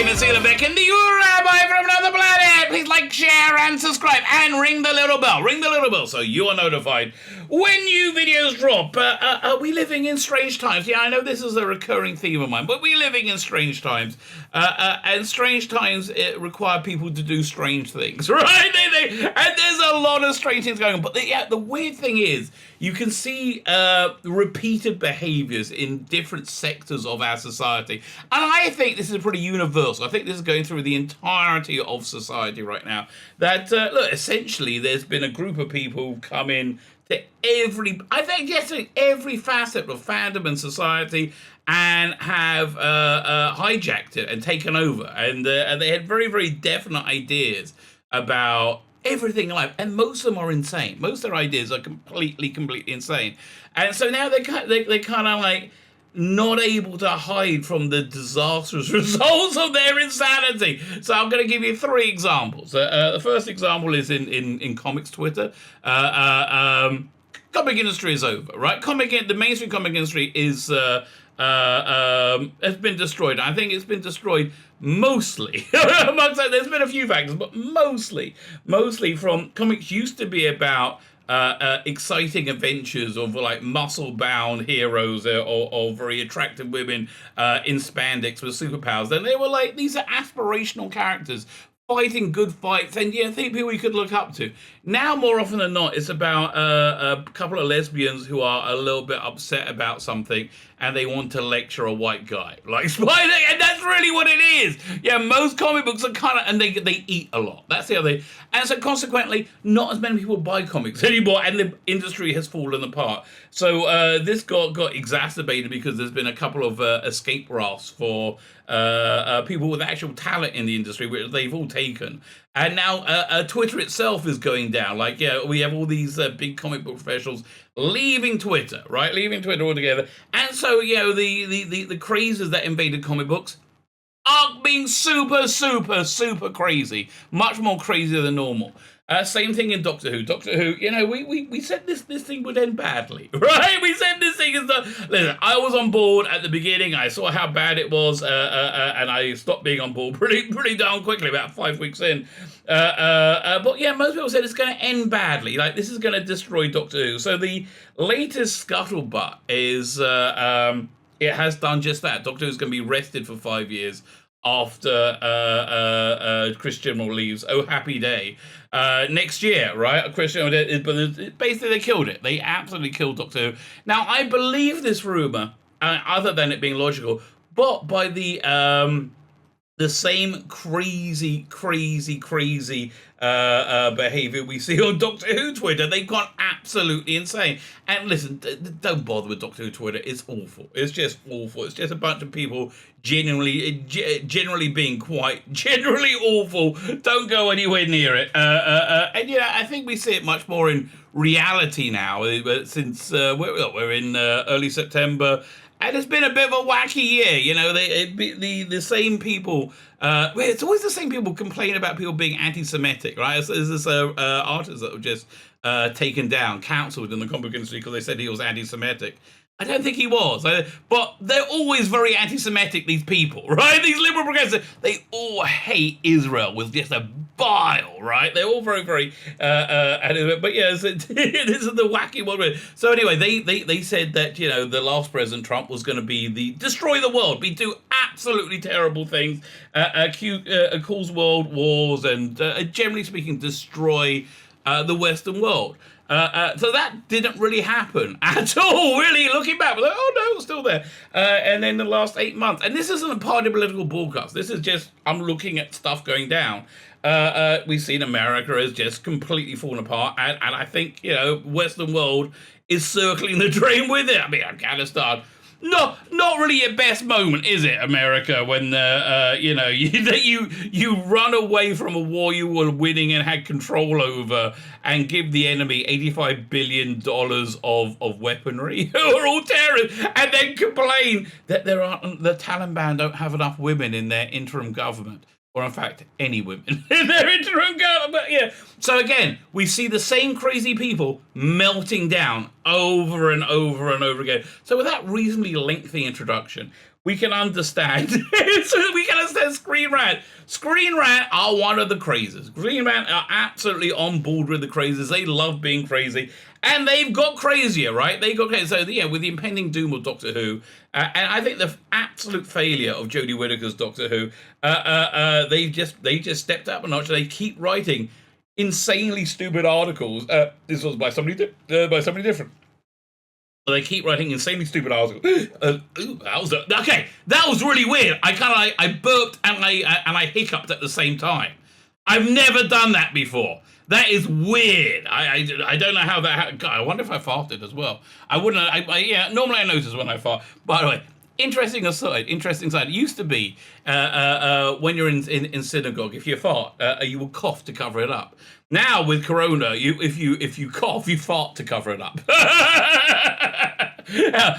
Tzvi Lebetkin, the Rabbi from another planet. Please like, share, and subscribe, and ring the little bell. Ring the little bell so you are notified when new videos drop. Are we living in strange times? Yeah, I know this is a recurring theme of mine, but we're living in strange times. And strange times require people to do strange things, right? And there's a lot of strange things going on. But the weird thing is, you can see repeated behaviors in different sectors of our society. And I think this is pretty universal. I think this is going through the entirety of society right now. That, look, essentially, there's been a group of people come in to every facet of fandom and society and have hijacked it and taken over. And they had very, very definite ideas about everything in life, and most of them are insane. Most of their ideas are completely insane. And so now they kind of like not able to hide from the disastrous results of their insanity. So I'm going to give you three examples. The first example is in comics Twitter. Comic industry is over, right? The mainstream comic industry is has been destroyed. I think it's been destroyed mostly. There's been a few factors, but mostly from comics used to be about exciting adventures of like muscle-bound heroes or very attractive women in spandex with superpowers. And they were like, these are aspirational characters fighting good fights, and think people you could look up to. Now, more often than not, it's about a couple of lesbians who are a little bit upset about something, and they want to lecture a white guy, like Spider, and that's really what it is. Yeah, most comic books are kind of, and they eat a lot. That's the other thing. And so consequently, not as many people buy comics anymore, and the industry has fallen apart. So this got exacerbated because there's been a couple of escape rafts for people with actual talent in the industry, which they've all taken. And now Twitter itself is going down. Like, we have all these big comic book professionals leaving Twitter, right? Leaving Twitter altogether. And so, the crazes that invaded comic books are being super crazy. Much more crazy than normal. Same thing in Doctor Who. Doctor Who, we said this thing would end badly, right? We said this thing is done. Listen, I was on board at the beginning. I saw how bad it was, and I stopped being on board pretty darn quickly, about 5 weeks in. But yeah, most people said it's going to end badly. Like, this is going to destroy Doctor Who. So the latest scuttlebutt is it has done just that. Doctor Who's going to be rested for 5 years after Chris Chibnall leaves. Oh, happy day. Next year, right? Chris Chibnall, but basically they killed it. They absolutely killed Doctor Who. Now, I believe this rumor, other than it being logical, but by the same crazy behavior we see on Doctor Who Twitter. They've gone absolutely insane. And listen, don't bother with Doctor Who Twitter. It's awful. It's just awful. It's just a bunch of people generally being quite generally awful. Don't go anywhere near it. And I think we see it much more in reality now, since we're in early September. And it's been a bit of a wacky year, the same people. It's always the same people complain about people being anti-Semitic, right? There's this artist that was just taken down, cancelled in the comic industry because they said he was anti-Semitic. I don't think he was, but they're always very anti-Semitic, these people, right? These liberal progressives, they all hate Israel with just a bile, right? They're all very, very, but yeah, this is the wacky one. So anyway, they said that, the last President Trump was going to be destroy the world, do absolutely terrible things, cause world wars, and generally speaking, destroy the Western world. So that didn't really happen at all, really, looking back. We're like, oh no, it's still there. And then the last 8 months, and this isn't a party political broadcast, this is just, I'm looking at stuff going down. We've seen America has just completely fallen apart, and I think, Western world is circling the drain with it. I mean, Afghanistan, not really your best moment, is it, America? When you run away from a war you were winning and had control over, and give the enemy $85 billion of weaponry, who are all terrorists, and then complain that the Taliban don't have enough women in their interim government. Or in fact, any women in their interim government. But yeah. So again, we see the same crazy people melting down over and over and over again. So with that reasonably lengthy introduction, we can understand. We can understand Screenrant. Screenrant are one of the crazes. Screenrant are absolutely on board with the crazes. They love being crazy. And they've got crazier, right? They got crazy. So, yeah, with the impending doom of Doctor Who, and I think the absolute failure of Jodie Whittaker's Doctor Who, they just stepped up a notch. They keep writing insanely stupid articles. This was by somebody different. They keep writing insanely stupid articles. That was really weird. I burped and I hiccuped at the same time. I've never done that before. That is weird. I don't know how that happened. God, I wonder if I farted as well. I wouldn't. Yeah. Normally I notice when I fart. By the way, interesting side. It used to be when you're in synagogue, if you fart, you will cough to cover it up. Now with Corona, if you cough, you fart to cover it up.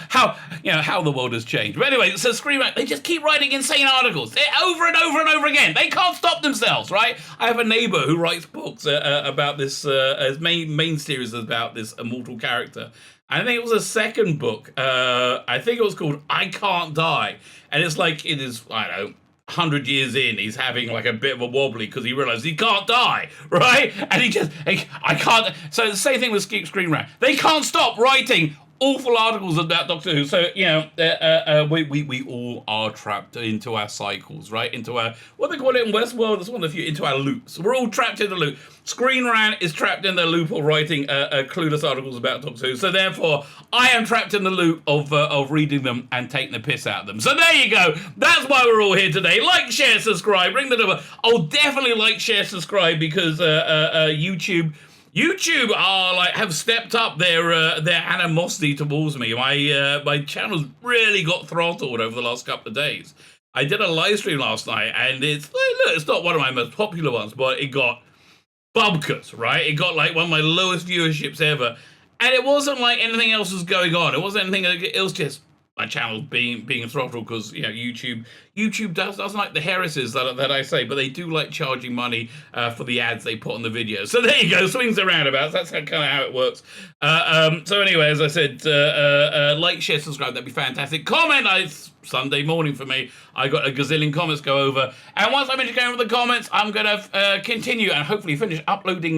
How the world has changed. But anyway, so Screenrant, they just keep writing insane articles over and over and over again. They can't stop themselves, right? I have a neighbor who writes books about this. His main series is about this immortal character. I think it was a second book. I think it was called I Can't Die, and it's like it is. I don't know. 100 years in, he's having like a bit of a wobbly because he realizes he can't die, right? And I can't. So the same thing with Screenrant. They can't stop writing awful articles about Doctor Who. So, we all are trapped into our cycles, right? Into our, what they call it in Westworld, that's one of the few, into our loops. We're all trapped in the loop. Screenrant is trapped in the loop of writing clueless articles about Doctor Who. So therefore, I am trapped in the loop of reading them and taking the piss out of them. So there you go. That's why we're all here today. Like, share, subscribe, ring the number. I'll definitely like, share, subscribe because YouTube are have stepped up their animosity towards me. My channel's really got throttled over the last couple of days. I did a live stream last night, and it's not one of my most popular ones, but it got bubkas, right? It got one of my lowest viewerships ever, and it wasn't like anything else was going on. It wasn't anything. It was just my channel being throttled because YouTube doesn't like the heresies that I say, but they do like charging money for the ads they put on the videos. So there you go, swings and roundabouts. That's kind of how it works. So anyway, as I said, like, share, subscribe. That'd be fantastic. Comment. It's Sunday morning for me. I got a gazillion comments to go over, and once I finish going over the comments, I'm gonna continue and hopefully finish uploading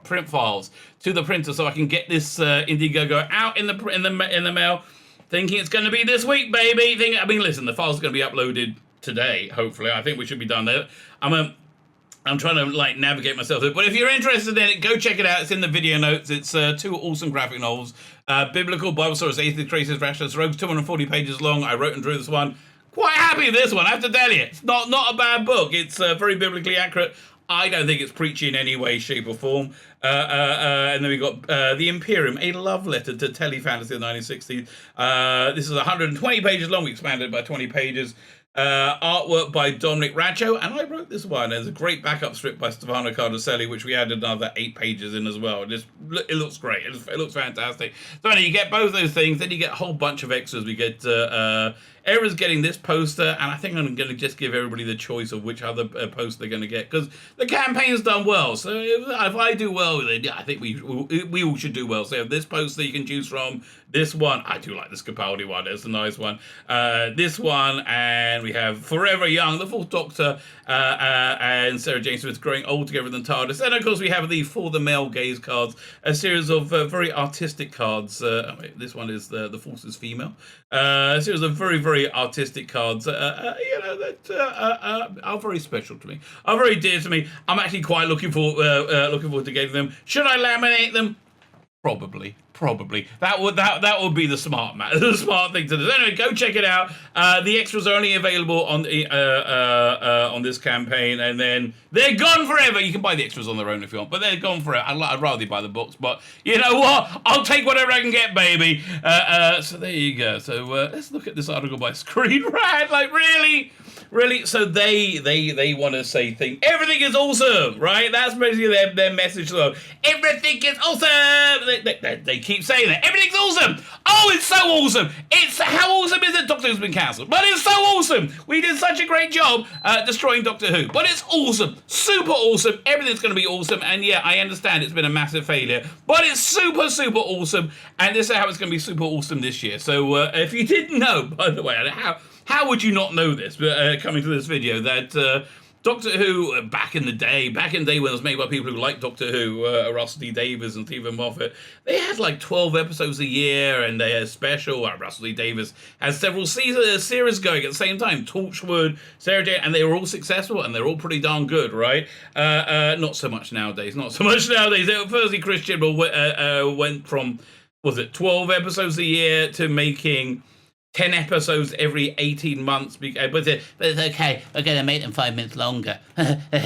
print files to the printer so I can get this Indiegogo out in the mail. Thinking it's going to be this week, baby. Listen, the file's going to be uploaded today, hopefully. I think we should be done there. I'm trying to navigate myself through it. But if you're interested in it, go check it out. It's in the video notes. It's 2 awesome graphic novels. Biblical, Bible stories, atheist, racist, rationalist, rogues, 240 pages long. I wrote and drew this one. Quite happy with this one, I have to tell you. It's not a bad book. It's very biblically accurate. I don't think it's preachy in any way, shape, or form. And then we got The Imperium, a love letter to telefantasy of the 1960s. This is 120 pages long. We expanded it by 20 pages. Artwork by Dominic Raccio, and I wrote this one. There's a great backup strip by Stefano Cardoselli, which we added another 8 pages in as well. It looks great. It looks fantastic. So anyway, you get both those things, then you get a whole bunch of extras. We get everyone's getting this poster, and I think I'm going to just give everybody the choice of which other poster they're going to get, because the campaign's done well. So if I do well with it, I think we all should do well. So this poster you can choose from. This one, I do like this Capaldi one. It's a nice one. This one, and we have Forever Young, the Fourth Doctor, and Sarah Jane Smith growing old together in the TARDIS. And of course, we have the For the Male Gaze cards, a series of very artistic cards. This one is the Force is Female. A series of very, very artistic cards, that are very special to me, are very dear to me. I'm actually quite looking forward to getting them. Should I laminate them? Probably. That would be the smart thing to do. Anyway, go check it out. The extras are only available on this campaign, and then they're gone forever. You can buy the extras on their own if you want, but they're gone forever. I'd rather buy the books, but you know what? I'll take whatever I can get, baby. So there you go. So let's look at this article by Screenrant. really? So they want to say things. Everything is awesome, right? That's basically their message to them. Everything is awesome. They keep saying that. Everything's awesome. Oh, it's so awesome. It's how awesome is it? Doctor Who's been cancelled, but it's so awesome. We did such a great job destroying Doctor Who, but it's awesome, super awesome. Everything's going to be awesome. And yeah, I understand it's been a massive failure, but it's super awesome. And this is how it's going to be super awesome this year. So if you didn't know, by the way, how would you not know this, coming to this video, that Doctor Who, back in the day when it was made by people who liked Doctor Who, Russell D. Davies and Stephen Moffat, they had like 12 episodes a year, and they had special. Russell D. Davies had several series going at the same time, Torchwood, Sarah Jane, and they were all successful, and they're all pretty darn good, right? Not so much nowadays. Firstly, Christian went from, was it 12 episodes a year to making 10 episodes every 18 months, but it's okay. We're going to make them 5 minutes longer. Nobody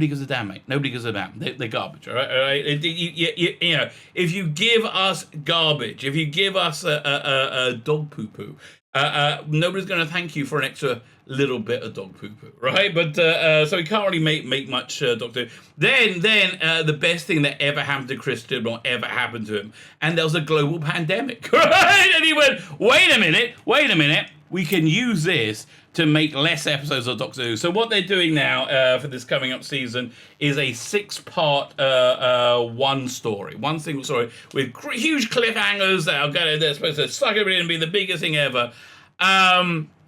gives a damn, mate. Nobody gives a damn. They're garbage, all right? You know, if you give us garbage, if you give us a dog poo-poo, nobody's going to thank you for an extra little bit of dog poo-poo, right? But so he can't really make much Doctor Who. Then the best thing that ever happened to Christian or ever happened to him, and there was a global pandemic, right? And he went, wait a minute, we can use this to make less episodes of Doctor Who. So what they're doing now for this coming up season is a 6-part one single story with huge cliffhangers they're supposed to suck everybody in and be the biggest thing ever.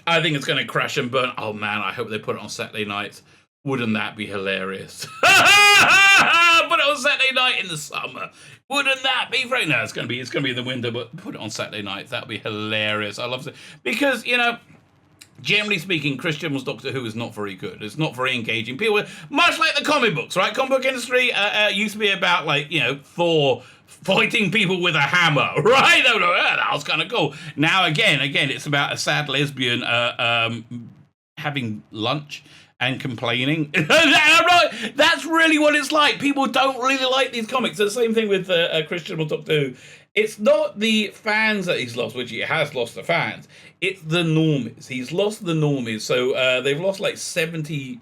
I think it's going to crash and burn. Oh man, I hope they put it on Saturday nights. Wouldn't that be hilarious? Put it on Saturday night in the summer. Wouldn't that be great? No, it's going to be in the winter, but put it on Saturday night. That'd be hilarious. I love it because, you know, generally speaking, Christian was Doctor Who is not very good. It's not very engaging. People, much like the comic books, right? Comic book industry used to be about, like, you know, Thor fighting people with a hammer, right? That was kind of cool. Now, again, it's about a sad lesbian having lunch and complaining. That's really what it's like. People don't really like these comics. It's the same thing with Christian or Doctor Who. It's not the fans that he's lost, which he has lost the fans. It's the normies. He's lost the normies. So they've lost like 70,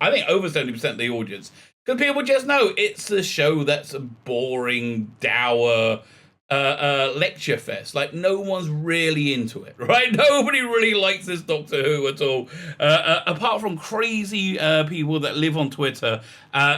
I think over 70% of the audience. Because people just know it's a show that's a boring, dour lecture fest. Like, no one's really into it, right? Nobody really likes this Doctor Who at all. Apart from crazy people that live on Twitter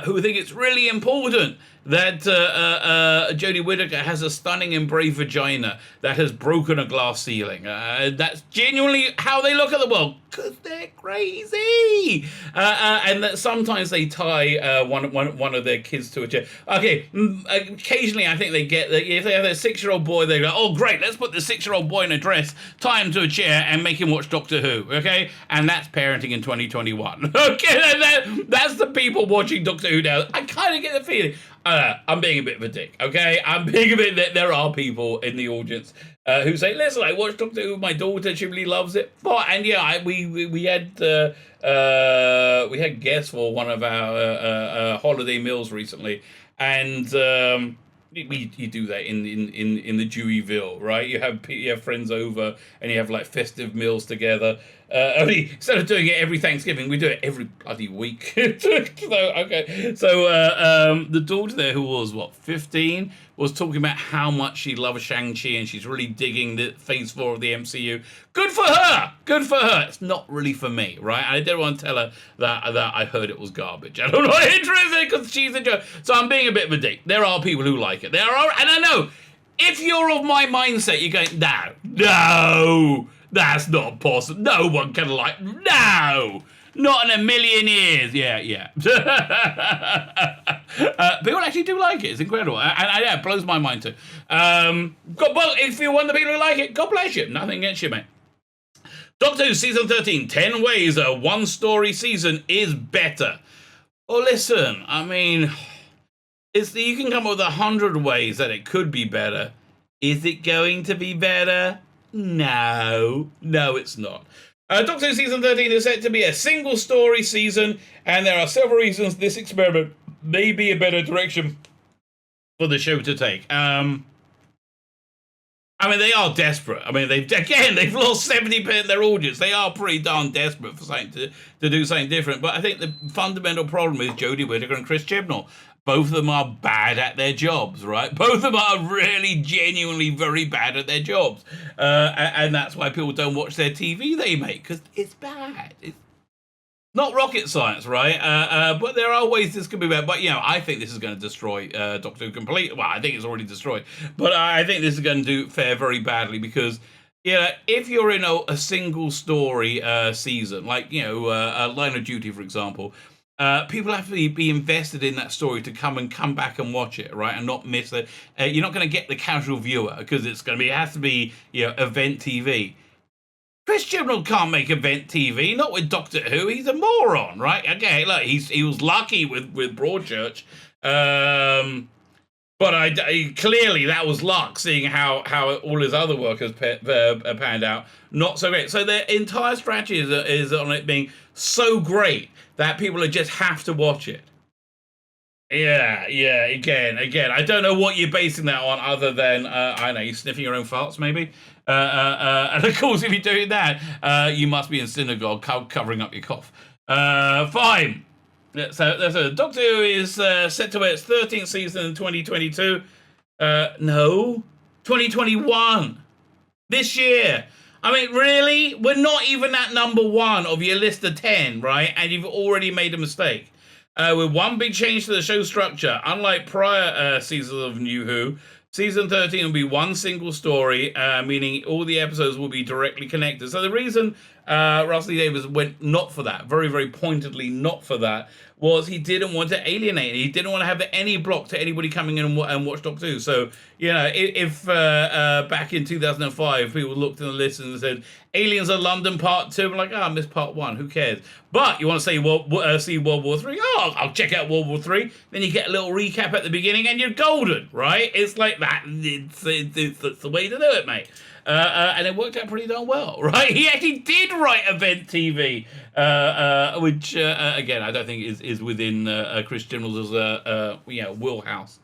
who think it's really important that Jodie Whittaker has a stunning and brave vagina that has broken a glass ceiling. That's genuinely how they look at the world, because they're crazy. And that sometimes they tie one of their kids to a chair. Okay, occasionally I think they get that if they have a 6-year-old boy, they go, oh great, let's put the 6-year-old boy in a dress, tie him to a chair, and make him watch Doctor Who. Okay, and that's parenting in 2021. Okay, that's the people watching Doctor Who now. I kind of get the feeling. I'm being a bit of a dick, okay? I'm being a bit that there are people in the audience who say, listen, I watched Doctor Who with my daughter, she really loves it. But, and yeah, we had guests for one of our holiday meals recently, and you do that in the Deweyville, right? You have friends over and you have like festive meals together. Only instead of doing it every Thanksgiving, we do it every bloody week. So the daughter there, who was 15, was talking about how much she loves Shang-Chi and she's really digging the Phase 4 of the MCU. Good for her. It's not really for me, right? I didn't want to tell her that I heard it was garbage. I don't know, interested because she's a joke. So I'm being a bit of a dick. There are people who like it. There are, and I know if you're of my mindset, you're going, no. That's not possible. No one can like... No! Not in a million years. Yeah. People actually do like it. It's incredible. And it blows my mind too. Well, if you're one of the people who like it, God bless you. Nothing against you, mate. Doctor Who Season 13, 10 ways a one-story season is better. Well, listen, I mean... you can come up with 100 ways that it could be better. Is it going to be better? No, it's not. Doctor Who Season 13 is set to be a single-story season, and there are several reasons this experiment may be a better direction for the show to take. I mean, they are desperate. I mean, they've lost 70% of their audience. They are pretty darn desperate for something to do something different. But I think the fundamental problem is Jodie Whittaker and Chris Chibnall. Both of them are bad at their jobs, right? Both of them are really, genuinely very bad at their jobs. And that's why people don't watch their TV they make, because it's bad. It's not rocket science, right? But there are ways this could be bad. But, I think this is going to destroy Doctor Who completely. Well, I think it's already destroyed. But I think this is going to fare very badly because, if you're in a single story season, like, Line of Duty, for example, people have to be invested in that story to come back and watch it, right? And not miss it. You're not going to get the casual viewer because it has to be, event TV. Chris Chibnall can't make event TV, not with Doctor Who. He's a moron, right? Okay, look, he was lucky with Broadchurch, but clearly that was luck, seeing how all his other work has panned out. Not so great. So their entire strategy is on it being so great that people just have to watch it. Yeah. Again. I don't know what you're basing that on, other than I know you're sniffing your own farts, maybe. And of course, if you're doing that, you must be in synagogue covering up your cough. Fine. So Doctor Who is set to air its 13th season in 2022. No, 2021. This year. I mean, really? We're not even at number 1 of your list of 10, right? And you've already made a mistake. With one big change to the show structure. Unlike prior seasons of New Who, season 13 will be one single story, meaning all the episodes will be directly connected. So the reason Russell T Davies went not for that, very, very pointedly not for that, was he didn't want to alienate. He didn't want to have any block to anybody coming in and watch Doctor Who. So, if back in 2005, people looked in the list and said, Aliens of London Part 2, I'm like, I missed Part 1, who cares? But you want to say, see World War 3? Oh, I'll check out World War 3. Then you get a little recap at the beginning and you're golden, right? It's like that. It's the way to do it, mate. And it worked out pretty darn well, right? He actually did write event TV, which, again, I don't think is within Chris Chibnall's wheelhouse.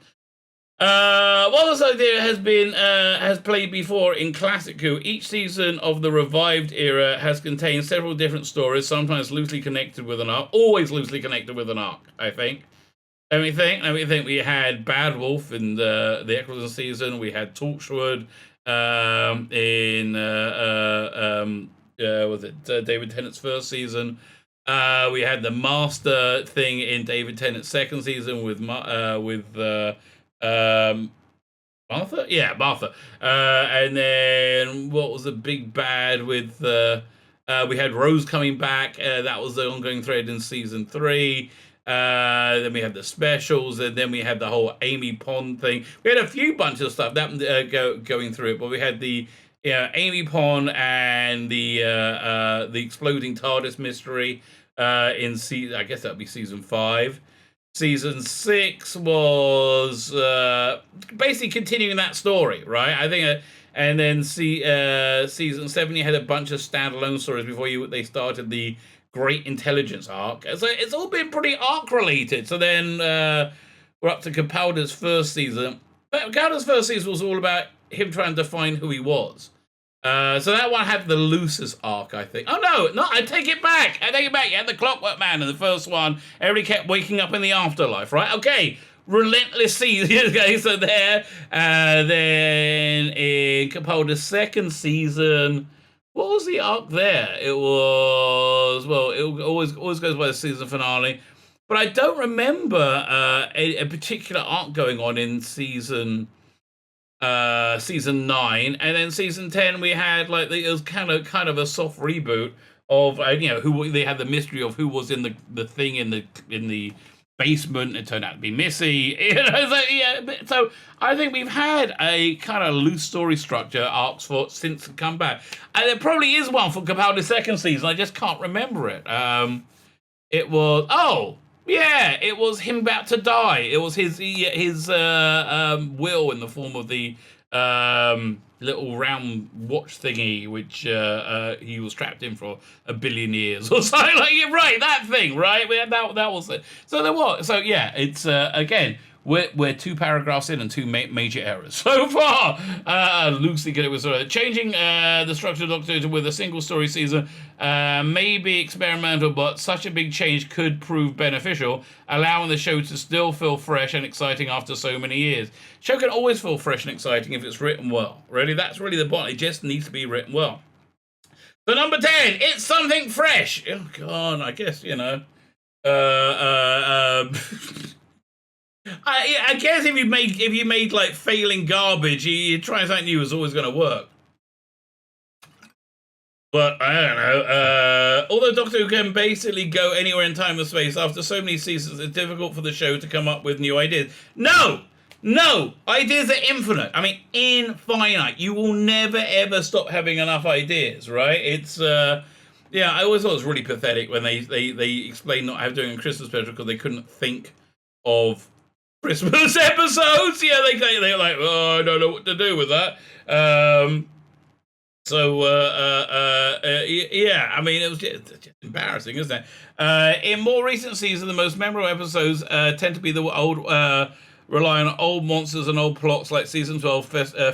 While this idea has played before in classic Who, each season of the revived era has contained several different stories, sometimes loosely connected with an arc, always loosely connected with an arc, I think. Let me think. We had Bad Wolf in the Eccleston season. We had Torchwood in was it David Tennant's first season. We had the Master thing in David Tennant's second season with Martha. Yeah, Martha. And then what was the big bad with we had Rose coming back. That was the ongoing thread in season 3. Then we had the specials, and then we had the whole Amy Pond thing. We had a few bunch of stuff that going through it, but we had the Amy Pond and the exploding TARDIS mystery in season. I guess that would be season 5. Season 6 was basically continuing that story, right? I think, and then season 7 you had a bunch of standalone stories before they started the Great Intelligence arc. So it's all been pretty arc related. So then we're up to Capaldi's first season. But Capaldi's first season was all about him trying to define who he was. So that one had the loosest arc, I think. Oh, no, I take it back. You had the Clockwork Man in the first one. Everybody kept waking up in the afterlife, right? Okay, relentless season. Okay, so there. Then in Capaldi's second season, what was the arc there? It was, well, it always goes by the season finale. But I don't remember a particular arc going on in season 9, and then season 10 we had it was kind of a soft reboot of who they had the mystery of who was in the thing in the basement. It turned out to be Missy. So I think we've had a kind of loose story structure arcs since the comeback, and there probably is one for Capaldi's second season. I just can't remember it. It was it was him about to die. It was his will in the form of the little round watch thingy, which he was trapped in for 1 billion years or something. Right, that thing, right? We had that was it. So there was. So yeah, it's again, we're 2 paragraphs in and 2 major errors so far. Loosely good. It was changing the structure of Doctor Who with a single story season may be experimental, but such a big change could prove beneficial, allowing the show to still feel fresh and exciting after so many years. Show can always feel fresh and exciting if it's written well. Really, that's really the point. It just needs to be written well. So number 10, it's something fresh. Oh God, I guess I guess if you made like failing garbage, you try something new is always going to work. But I don't know. Although Doctor Who can basically go anywhere in time and space, after so many seasons, it's difficult for the show to come up with new ideas. No, ideas are infinite. I mean, infinite. You will never ever stop having enough ideas, right? It's yeah. I always thought it was really pathetic when they explained not doing a Christmas special because they couldn't think of Christmas episodes. Yeah, they're like, oh, I don't know what to do with that. Yeah, I mean, it was just embarrassing, isn't it? In more recent seasons, the most memorable episodes tend to be the old, rely on old monsters and old plots, like season 12,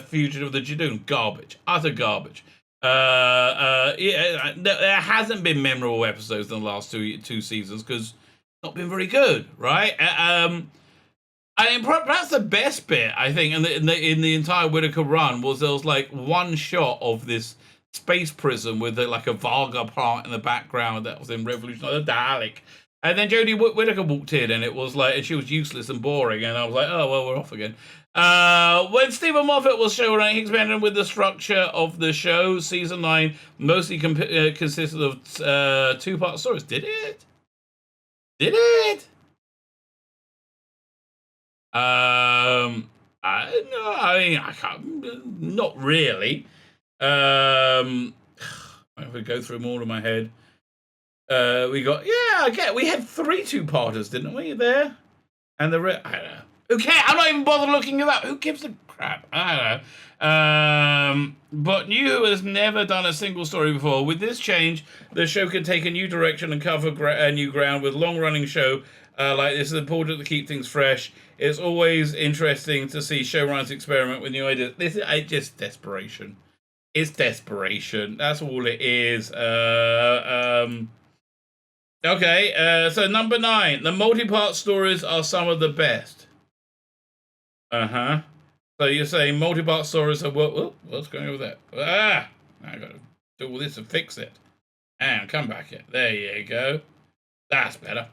Fugitive of the Judoon. Garbage, utter garbage. Yeah, there hasn't been memorable episodes in the last two seasons because it's not been very good, right? I mean, perhaps the best bit, I think, in the entire Whittaker run was there was like one shot of this space prison with like a Varga plant in the background that was in Revolution of the Dalek. And then Jodie Whittaker walked in and it was like, and she was useless and boring. And I was like, oh, well, we're off again. When Stephen Moffat was showrunning, he experimented with the structure of the show. Season 9 mostly consisted of 2-part stories. Did it? I can't, not really. If we go through them all in my head, we got, we had 3 2-parters, didn't we? There, and I don't know. Okay, I'm not even bothered looking it up. Who gives a crap? I don't know. But New Who has never done a single story before. With this change, the show can take a new direction and cover new ground. With long-running show like this, is important to keep things fresh. It's always interesting to see showrunners experiment with new ideas. This is just desperation. It's desperation. That's all it is. Okay, so number 9. The multi-part stories are some of the best. So you're saying multi-part stories are what's going on with that? I gotta do all this and fix it. And come back here. There you go. That's better.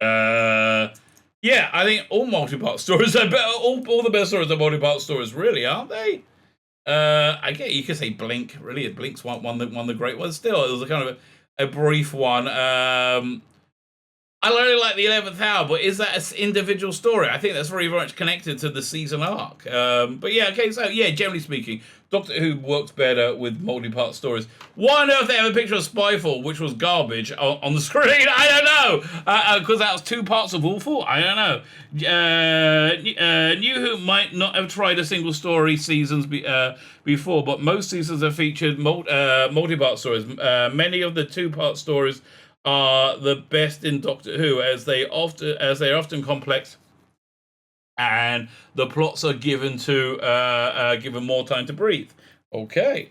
Yeah, I think all multi-part stories are better. All the best stories are multi-part stories, really, aren't they? I get you could say Blink. Really, Blink's one of the great ones. Still, it was a kind of a brief one. I really like the 11th Hour, but is that an individual story? I think that's very much connected to the season arc. But yeah, okay, so yeah, generally speaking, Doctor Who works better with multi-part stories. Why on earth they have a picture of Spyfall, which was garbage, on the screen? I don't know. Because that was 2 parts of Awful? I don't know. New Who might not have tried a single story seasons before, but most seasons have featured multi-part stories. Many of the 2-part stories are the best in Doctor Who, as they are often complex, and the plots are given more time to breathe. Okay.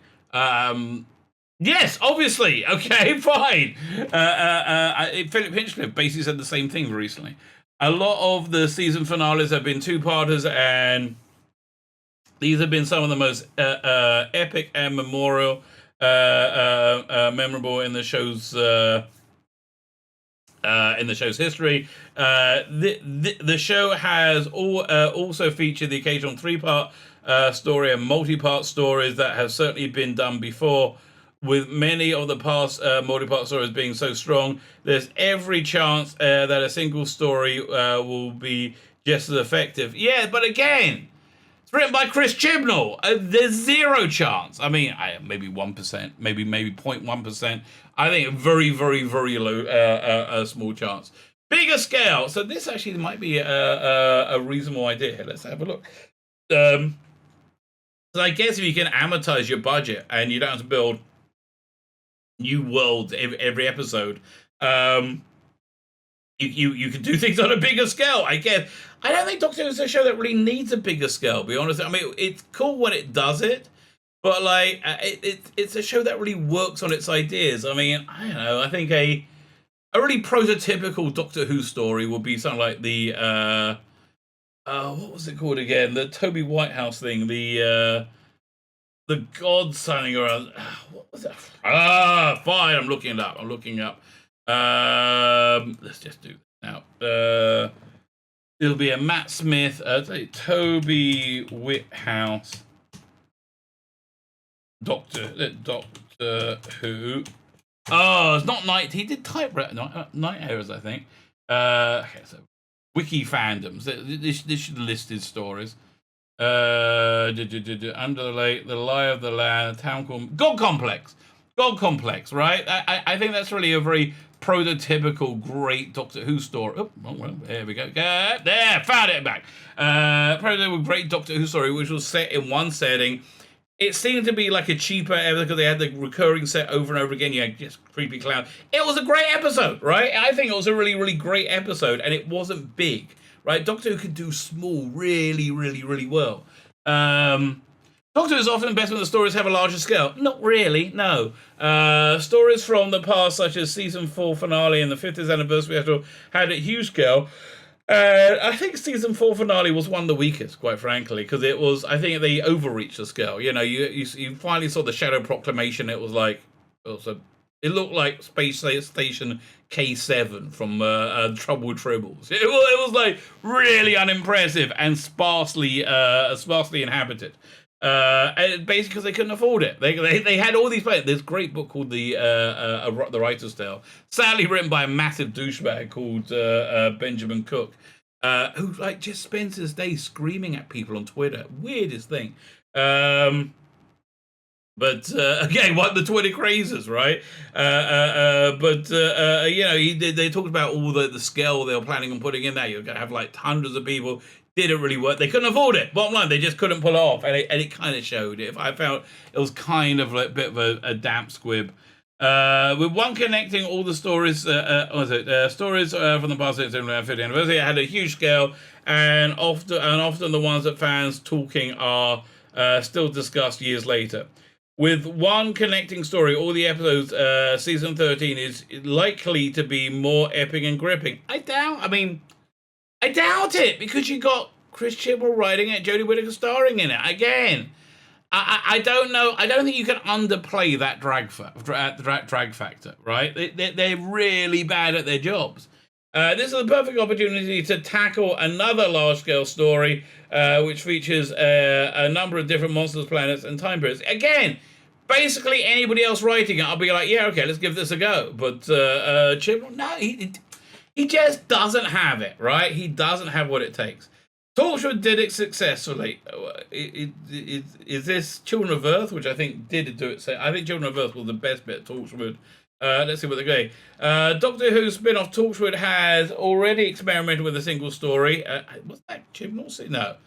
Yes, obviously. Okay, fine. Philip Hinchcliffe basically said the same thing recently. A lot of the season finales have been 2-parters, and these have been some of the most epic and memorable in the show's history. The show has also featured the occasional 3-part story and multi-part stories that have certainly been done before. With many of the past multi-part stories being so strong, there's every chance that a single story will be just as effective. Yeah, but again, it's written by Chris Chibnall. There's 0 chance. I mean, maybe 1%, maybe 0.1%. I think a very, very, very low, a small chance. Bigger scale. So this actually might be a reasonable idea. Let's have a look. So I guess if you can amortize your budget and you don't have to build new worlds every episode, you you can do things on a bigger scale, I guess. I don't think Doctor Who is a show that really needs a bigger scale, to be honest. I mean, it's cool when it does it, but like it's a show that really works on its ideas. I mean, I don't know. I think a really prototypical Doctor Who story would be something like the what was it called again? The Toby Whitehouse thing. The God signing around. What was that? Fine. I'm looking it up. Let's just do this now. It'll be a Matt Smith, Toby Whithouse, Doctor Who. Oh, it's not Night. He did Night Errors, I think. Okay, so Wiki fandoms. This should list his stories. Under the Lake, The Lie of the Land, Town Called God Complex. God Complex, right? I think that's really a very prototypical great Doctor Who story. Oh, well, there we go. There, found it back. Prototypical great Doctor Who story, which was set in one setting. It seemed to be like a cheaper episode because they had the recurring set over and over again. You had just creepy clown. It was a great episode, right? I think it was a really, really great episode, and it wasn't big, right? Doctor Who could do small really, really, really well. Doctor Who is often best when the stories have a larger scale. Not really, no. Stories from the past, such as season 4 finale and the 50th anniversary, had a huge scale. I think season 4 finale was one of the weakest, quite frankly, because it was. I think they overreached the scale. You know, you finally saw the Shadow Proclamation. It was like, it looked like Space Station K7 from Trouble with Tribbles. It was like really unimpressive and sparsely inhabited. And basically because they couldn't afford it. They had all these players. There's a great book called The Writer's Tale, sadly written by a massive douchebag called Benjamin Cook, who like just spends his day screaming at people on Twitter. Weirdest thing. But again, what the Twitter crazes, right? You know, they talked about all the scale they were planning on putting in there. You're going to have like hundreds of people. Didn't really work. They couldn't afford it. Bottom line, they just couldn't pull it off, and it kind of showed. I felt it was kind of like a bit of a damp squib. With one connecting all the stories, stories from the past 50th anniversary, it had a huge scale, and often the ones that fans talking are still discussed years later. With one connecting story, all the episodes, season 13 is likely to be more epic and gripping. I doubt it, because you got Chris Chibnall writing it, Jodie Whittaker starring in it. Again, I don't know. I don't think you can underplay that drag factor, right? They're really bad at their jobs. This is the perfect opportunity to tackle another large-scale story, which features a number of different monsters, planets, and time periods. Again, basically anybody else writing it, I'll be like, yeah, okay, let's give this a go. But Chibnall, no, he just doesn't have it, right? He doesn't have what it takes. Torchwood did it successfully. Is this Children of Earth, which I think did do it? I think Children of Earth was the best bit of Torchwood. Let's see what they're going. Doctor Who spin-off Torchwood has already experimented with a single story. Was that Chibnall? No.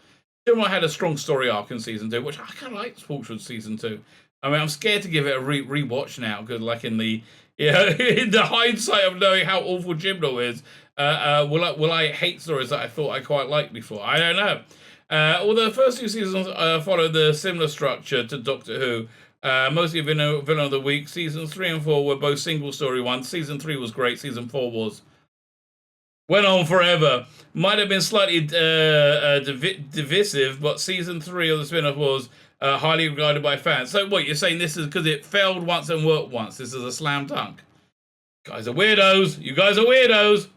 Chibnall had a strong story arc in season 2, which I kind of like Torchwood season 2. I mean, I'm scared to give it a re-watch now, because like in the hindsight of knowing how awful Chibnall is, will I hate stories that I thought I quite liked before? I don't know. Although the first 2 seasons followed the similar structure to Doctor Who, mostly villain of the week. Seasons 3 and 4 were both single story ones. Season 3 was great. Season 4 went on forever. Might have been slightly divisive, but season 3 of the spin-off was highly regarded by fans. So what, you're saying this is because it failed once and worked once? This is a slam dunk? Guys are weirdos. You guys are weirdos.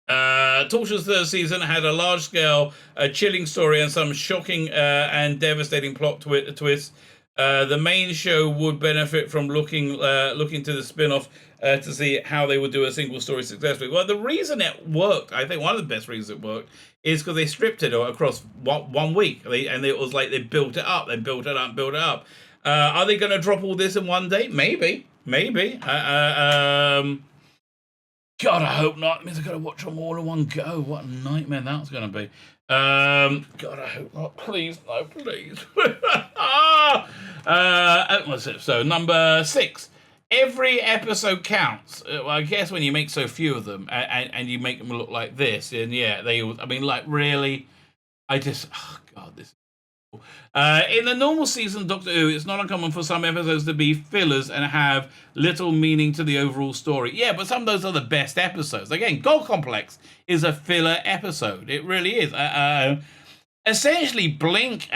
Torchwood's third season had a large-scale, chilling story and some shocking and devastating plot twists. The main show would benefit from looking to the spin-off to see how they would do a single story successfully. Well, the reason it worked, I think one of the best reasons it worked, is because they stripped it across 1 week. It was like they built it up. They built it up. Are they going to drop all this in one day? Maybe. God, I hope not. It means I've got to watch them all in one go. What a nightmare that's going to be. God, I hope not. Please, no, please. What's it? So, number 6. every episode counts. Well, I guess when you make so few of them and you make them look like this, and yeah, I mean, like, really, oh God, this. In the normal season of Doctor Who, it's not uncommon for some episodes to be fillers and have little meaning to the overall story. Yeah, but some of those are the best episodes. Again, God Complex is a filler episode. It really is. Essentially, Blink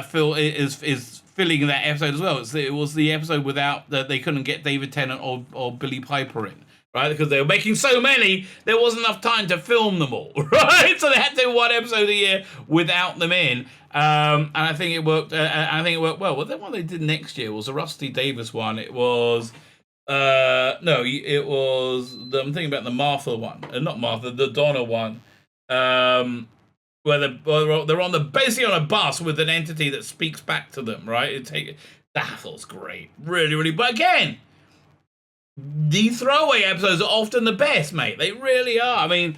Phil is filling that episode as well. It was the episode without that they couldn't get David Tennant or Billy Piper in. Right, because they were making so many, there wasn't enough time to film them all, right? So they had to do one episode a year without them in, and I think it worked. Well. Well, the one they did next year was a Rusty Davis one. It was, it was. I'm thinking about the Martha one, not Martha, the Donna one, where they're basically on a bus with an entity that speaks back to them, right? That was great, really, really. But again, these throwaway episodes are often the best, mate. They really are. I mean,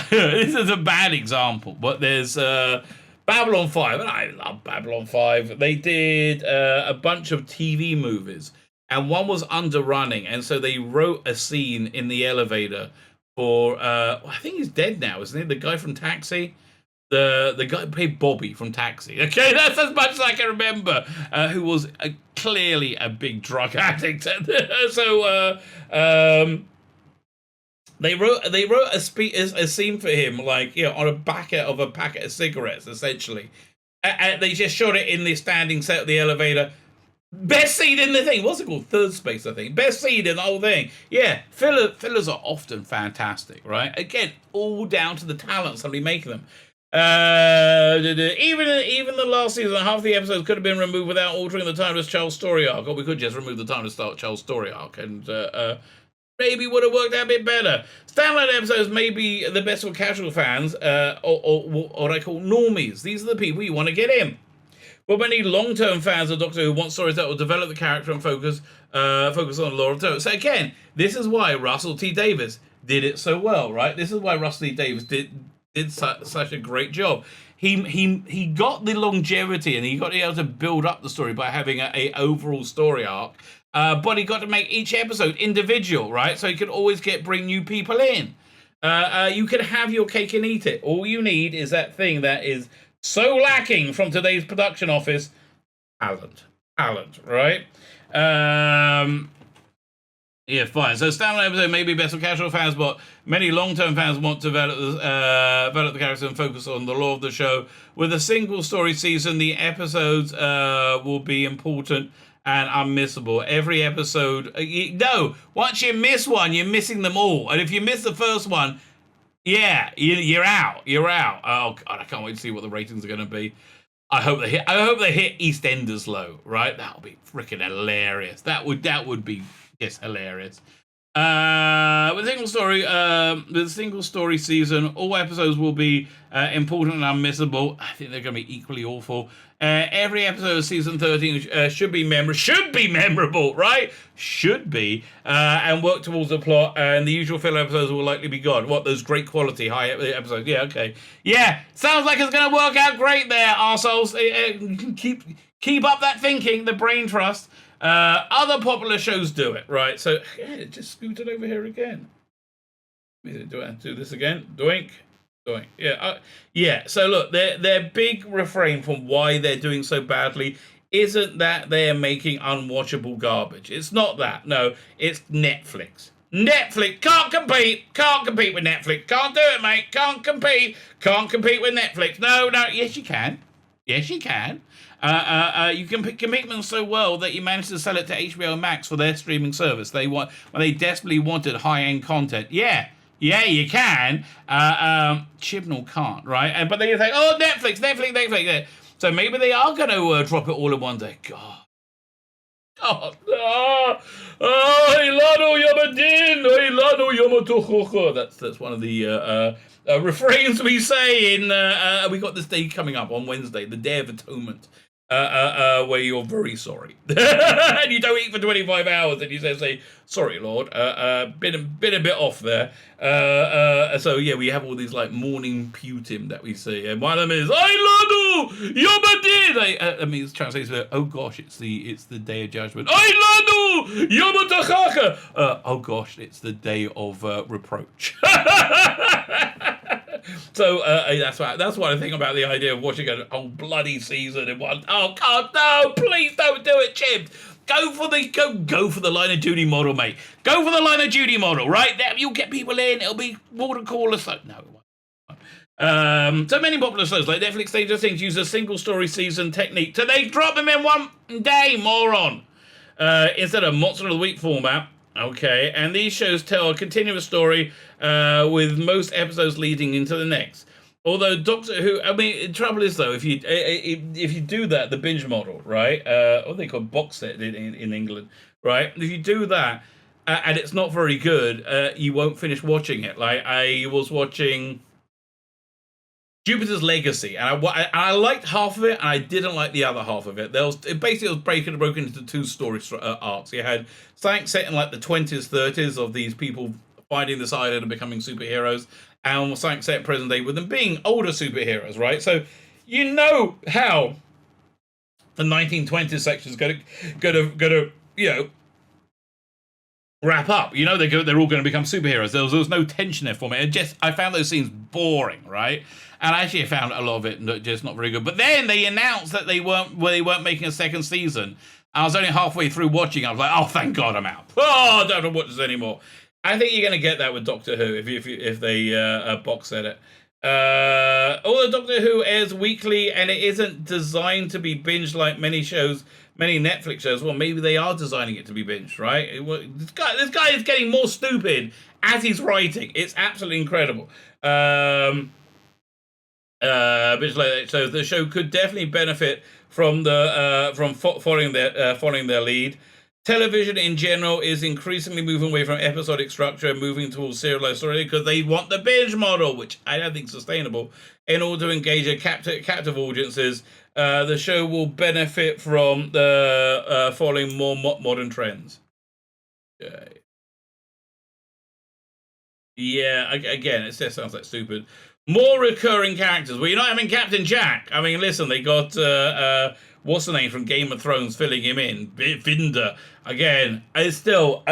this is a bad example, but there's Babylon 5, and I love Babylon 5. They did a bunch of TV movies, and one was underrunning, and so they wrote a scene in the elevator for, I think he's dead now, isn't he? The guy from Taxi? The guy who played Bobby from Taxi. Okay, that's as much as I can remember. Who was clearly a big drug addict. So they wrote a scene for him, like, you know, on a back of a packet of cigarettes, essentially. And they just shot it in the standing set of the elevator. Best scene in the thing. What's it called? Third Space, I think. Best scene in the whole thing. Yeah, fillers are often fantastic, right? Again, all down to the talent somebody making them. Even the last season, half the episodes could have been removed without altering the timeless Charles story arc, or we could just remove the timeless Charles story arc, and maybe would have worked out a bit better. Standalone episodes may be the best for casual fans, or what I call normies. These are the people you want to get in. But many long-term fans of Doctor Who want stories that will develop the character and focus on the lore of Doctor Who. So again, this is why Russell T Davies did it so well, right? This is why Russell T Davies did such a great job. He got the longevity, and he got able to build up the story by having a overall story arc. But he got to make each episode individual, right? So he could always bring new people in. You can have your cake and eat it. All you need is that thing that is so lacking from today's production office: talent, right? Yeah, fine. So standalone episode may be best for casual fans, but many long-term fans want to develop the character and focus on the lore of the show. With a single story season, the episodes will be important and unmissable. Every episode... once you miss one, you're missing them all. And if you miss the first one, yeah, you're out. You're out. Oh, God, I can't wait to see what the ratings are going to be. I hope they hit EastEnders low, right? That would be freaking hilarious. That would be... Yes, hilarious. With a single story season, all episodes will be important and unmissable. I think they're going to be equally awful. Every episode of season 13 should be memorable, right? Should be, and work towards the plot. And the usual filler episodes will likely be gone. What, those great quality high episodes? Yeah, okay. Yeah, sounds like it's going to work out great there, arseholes. Keep up that thinking, the brain trust. Other popular shows do it, right? So, yeah, it just scooted over here again. Do I do this again? Doink. Yeah, yeah. So look, their big refrain from why they're doing so badly isn't that they're making unwatchable garbage. It's not that. No, it's Netflix. Netflix can't compete with Netflix. Can't do it, mate. Can't compete with Netflix. No. Yes, you can. You can compete them so well that you managed to sell it to HBO Max for their streaming service. When they desperately wanted high-end content. Yeah, you can. Chibnall can't, right? But they say, oh, Netflix. Yeah. So maybe they are going to drop it all in one day. God. That's one of the refrains we say in. We got this day coming up on Wednesday, the Day of Atonement. where you're very sorry. And you don't eat for 25 hours and you say sorry, Lord, been a bit off there. So yeah, we have all these like morning putim that we see, and one of them is I ladu yobadid. I mean, it's translated to oh gosh, it's the day of judgment. I ladu yobatachaka. Oh gosh, it's the day of reproach. So that's what I think about the idea of watching a whole bloody season in one. Oh God, no! Please don't do it, Chimp. Go for the line of duty model, mate. Go for the line of duty model, right? You'll get people in. It'll be water cooler. So no. So many popular shows like Netflix Stranger Things use a single story season technique. So they drop them in one day, moron. Instead of Monster of the Week format. Okay, and these shows tell a continuous story with most episodes leading into the next. Although Doctor Who, I mean, the trouble is though, if you do that, the binge model, right? What they call box set in England, right? If you do that and it's not very good, you won't finish watching it. Like I was watching Jupiter's Legacy, and I liked half of it, and I didn't like the other half of it. It was broken into two story arcs. You had something set in like the 20s, 30s of these people finding this island and becoming superheroes, and something set in present day with them being older superheroes, right? So you know how the 1920s section is gonna wrap up. You know they're all going to become superheroes. There was no tension there for me. I found those scenes boring, right? And actually I found a lot of it just not very good. But then they announced that they weren't making a second season. I was only halfway through watching. I was like, oh, thank God I'm out. Oh, I don't want to watch this anymore. I think you're going to get that with Doctor Who if they box set it. Although Doctor Who airs weekly and it isn't designed to be binged like many Netflix shows. Well, maybe they are designing it to be binged, right? This guy is getting more stupid as he's writing. It's absolutely incredible. So the show could definitely benefit from following their lead. Television in general is increasingly moving away from episodic structure and moving towards serialized story because they want the binge model, which I don't think is sustainable. In order to engage a captive audiences, the show will benefit from the following more modern trends. Okay. Yeah, again, it sounds like stupid. More recurring characters. Well, you're not having Captain Jack. I mean, listen, they got what's the name from Game of Thrones filling him in, Vinder. Again, I'm still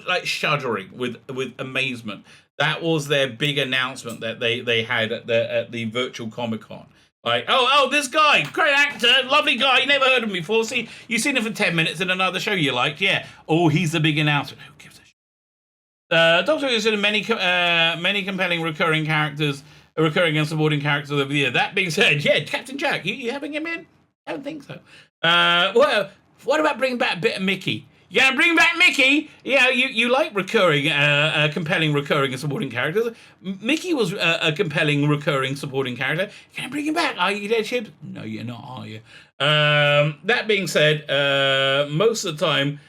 like shuddering with amazement. That was their big announcement that they had at the virtual Comic-Con. Like, oh, this guy, great actor, lovely guy, you never heard of him before. See, you've seen him for 10 minutes in another show you liked. Yeah. Oh, he's the big announcement. Who gives a shit? Doctor Who has many compelling recurring and supporting characters over the year. That being said, yeah, Captain Jack, you having him in? I don't think so. Well, what about bringing back a bit of Mickey? You gonna bring back Mickey? Yeah, you like compelling recurring and supporting characters. Mickey was a compelling recurring supporting character. You gonna bring him back? Are you there, Chips? No, you're not, are you? That being said, most of the time,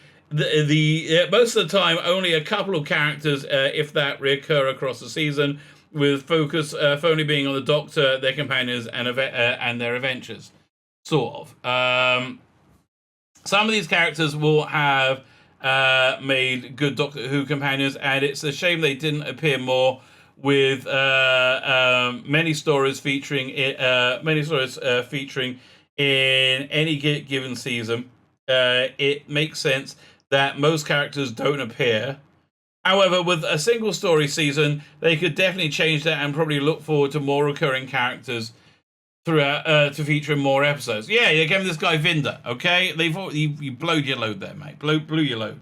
only a couple of characters, if that, reoccur across the season, with focus only being on the Doctor, their companions, and their adventures. Sort of. Some of these characters will have made good Doctor Who companions, and it's a shame they didn't appear more with many stories featuring in any given season. It makes sense that most characters don't appear. However, with a single story season, they could definitely change that and probably look forward to more recurring characters throughout to feature in more episodes. Yeah, you gave this guy Vinder, okay? You blowed your load there, mate. Blew your load.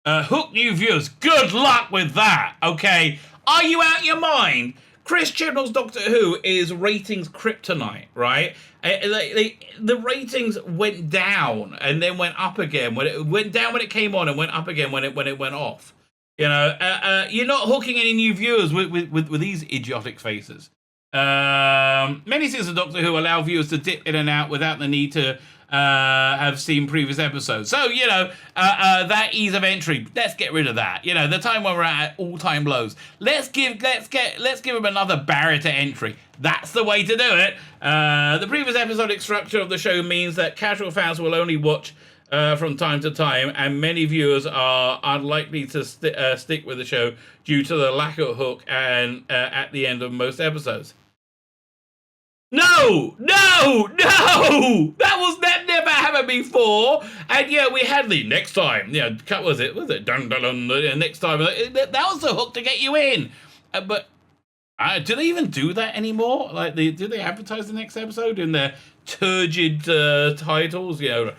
Hook new viewers. Good luck with that, okay? Are you out of your mind? Chris Chibnall's Doctor Who is ratings kryptonite, right? The ratings went down and then went up again. When it went down when it came on and went up again when it went off. You know, you're not hooking any new viewers with these idiotic faces. Many seasons of Doctor Who allow viewers to dip in and out without the need to have seen previous episodes. So, that ease of entry, let's get rid of that. The time when we're at all-time lows. Let's give them another barrier to entry. That's the way to do it. The previous episodic structure of the show means that casual fans will only watch from time to time, and many viewers are unlikely to stick with the show due to the lack of hook and at the end of most episodes. No! That never happened before. And we had the next time. Was it dun dun dun? Next time. That was the hook to get you in. But do they even do that anymore? Like, do they advertise the next episode in their turgid titles? Oh,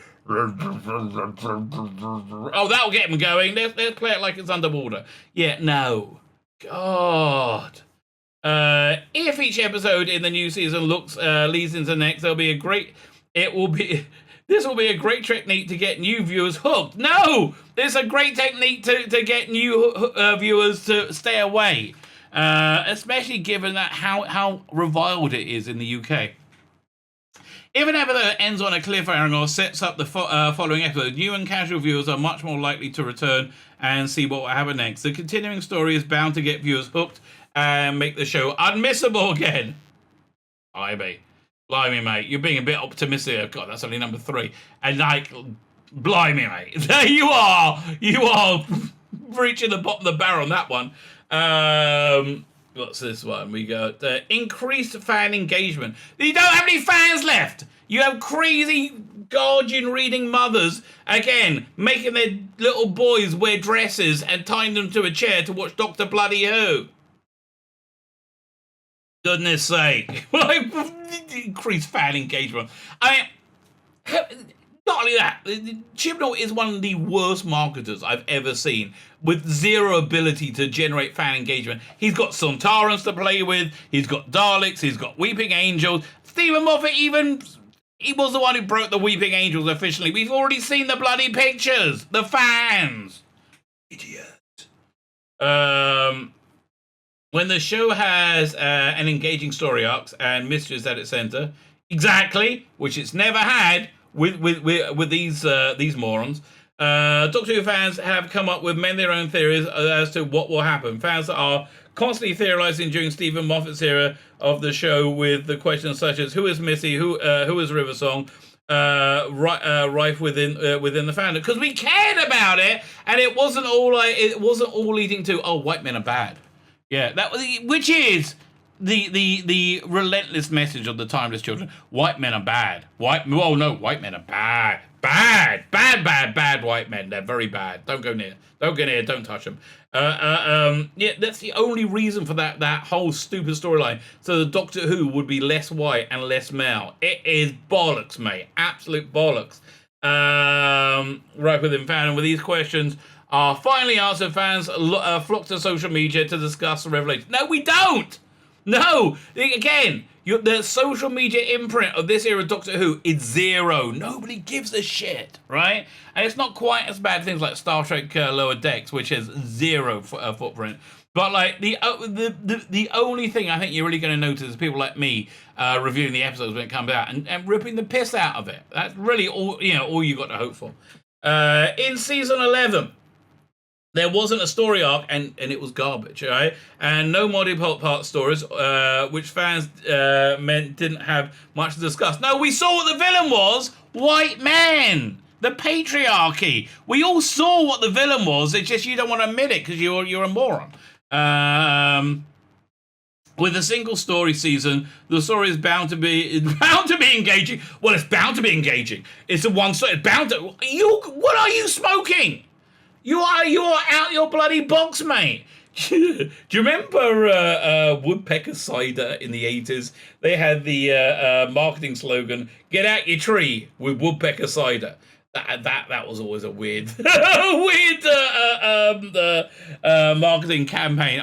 that'll get them going. Let's play it like it's underwater. No. God. If each episode in the new season leads into the next, this will be a great technique to get new viewers hooked. No, it's a great technique to get new viewers to stay away, especially given that how reviled it is in the UK. If an episode ends on a cliffhanger or sets up the following episode, new and casual viewers are much more likely to return and see what will happen next. The continuing story is bound to get viewers hooked and make the show unmissable again. Blimey, mate. You're being a bit optimistic. God, that's only number 3. And blimey, mate. There you are. You are reaching the bottom of the barrel on that one. What's this one? We got increased fan engagement. You don't have any fans left. You have crazy guardian reading mothers, again, making their little boys wear dresses and tying them to a chair to watch Dr. Bloody Who. Goodness sake. Increased fan engagement. Not only that, Chibnall is one of the worst marketers I've ever seen, with zero ability to generate fan engagement. He's got Sontarans to play with, he's got Daleks, he's got Weeping Angels. Stephen Moffat he was the one who broke the Weeping Angels officially. We've already seen the bloody pictures. The fans. Idiot. When the show has an engaging story arc and mysteries at its center, exactly, which it's never had with these morons, Doctor Who fans have come up with many of their own theories as to what will happen. Fans are constantly theorizing during Stephen Moffat's era of the show with the questions such as who is Missy, who is Riversong, rife within the fandom, because we cared about it, and it wasn't all leading to white men are bad. Yeah, which is the relentless message of the timeless children. White men are bad. White men are bad. Bad white men. They're very bad. Don't go near. Don't touch them. That's the only reason for that whole stupid storyline. So the Doctor Who would be less white and less male. It is bollocks, mate. Absolute bollocks. Right within fandom with these questions are finally answered. Fans flock to social media to discuss the revelation. No, we don't. No, again, the social media imprint of this era of Doctor Who is zero. Nobody gives a shit, right? And it's not quite as bad as things like Star Trek Lower Decks, which has zero footprint. But the only thing I think you're really going to notice is people like me reviewing the episodes when it comes out and ripping the piss out of it. That's really all you got to hope for. In season 11. There wasn't a story arc, and it was garbage, right? And no multi-part stories, which fans meant didn't have much to discuss. No, we saw what the villain was. White men. The patriarchy. We all saw what the villain was. It's just you don't want to admit it because you're a moron. With a single story season, the story is bound to be engaging. Well, it's bound to be engaging. It's a one story. It's bound to. What are you smoking? You are out your bloody box, mate. Do you remember Woodpecker Cider in the 80s? They had the marketing slogan, "Get out your tree with Woodpecker Cider." That was always a weird marketing campaign.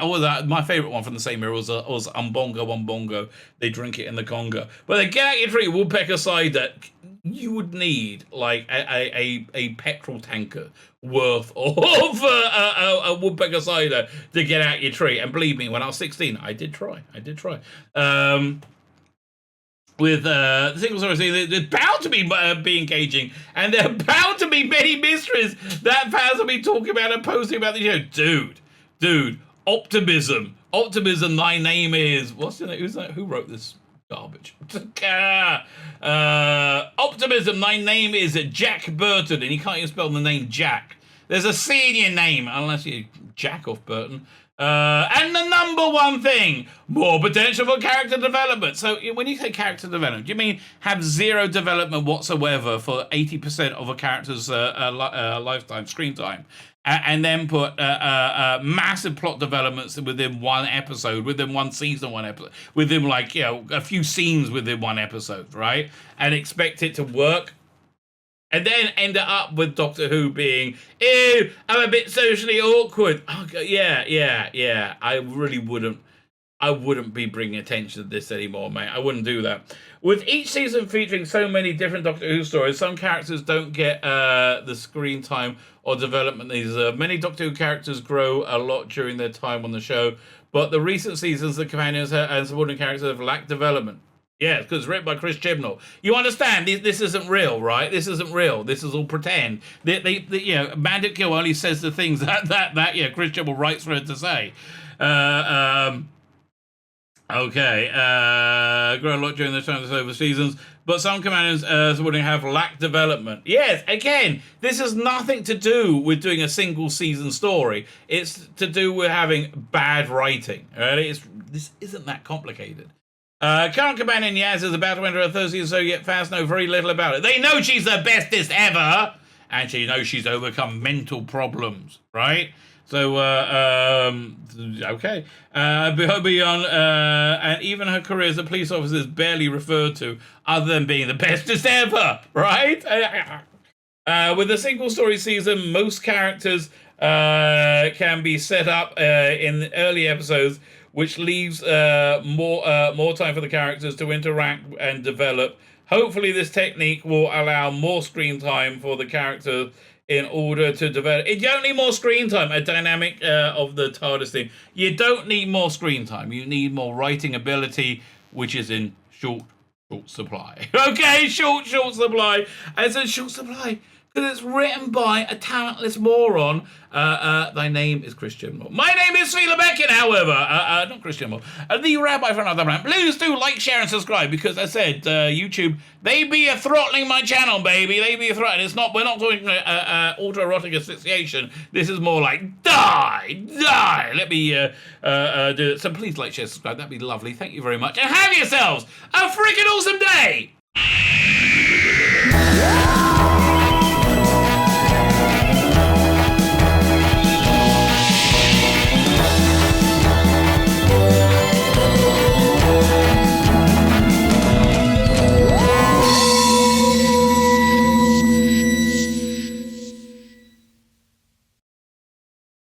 My favourite one from the same era was Umbongo. They drink it in the Congo. But they get out your tree, Woodpecker Cider. You would need like a petrol tanker worth of a Woodpecker Cider to get out your tree. And believe me, when I was 16, I did try. with the single story season, there's bound to be engaging, and there are bound to be many mysteries that fans will be talking about and posting about the show. Dude, optimism, thy name is, what's the name, who's that, who wrote this garbage? Optimism, thy name is Jack Burton, and you can't even spell the name Jack. There's a C in your name, unless you Jack off Burton. And the number one thing, more potential for character development. So when you say character development, do you mean have zero development whatsoever for 80% of a character's lifetime, screen time? And then put massive plot developments within one episode, within one season, one episode, within a few scenes within one episode, right? And expect it to work? And then end up with Doctor Who being, ew, I'm a bit socially awkward. Oh, yeah. I really wouldn't. I wouldn't be bringing attention to this anymore, mate. I wouldn't do that. With each season featuring so many different Doctor Who stories, some characters don't get the screen time or development they deserve. Many Doctor Who characters grow a lot during their time on the show, but the recent seasons, the companions and supporting characters have lacked development. Yeah, because it's written by Chris Chibnall. You understand, this isn't real, right? This isn't real. This is all pretend. Bandit Kill only says the things that Chris Chibnall writes for it to say. Okay, grow a lot during the time of the over seasons, but some commanders wouldn't have lacked development. Yes, again, this has nothing to do with doing a single season story. It's to do with having bad writing. Right? This isn't that complicated. Current companion Yaz is about to enter her third season, so yet fans know very little about it. They know she's the bestest ever, and she knows she's overcome mental problems, right? So, okay. Beyond, and even her career as a police officer is barely referred to, other than being the bestest ever, right? With a single story season, most characters can be set up in the early episodes, which leaves more time for the characters to interact and develop. Hopefully this technique will allow more screen time for the character in order to develop. You don't need more screen time, a dynamic of the TARDIS thing. You don't need more screen time. You need more writing ability, which is in short supply. Okay, short supply. And it's in short supply because it's written by a talentless moron. Thy name is Christian Moore. My name is Tzvi Lebetkin, however. Not Christian Moore. The Rabbi for another rant. Please do like, share, and subscribe because I said YouTube, they be a throttling my channel, baby. They be a throttling. It's not. We're not doing autoerotic asphyxiation. This is more like die. Let me do it. So please like, share, subscribe. That'd be lovely. Thank you very much, and have yourselves a freaking awesome day.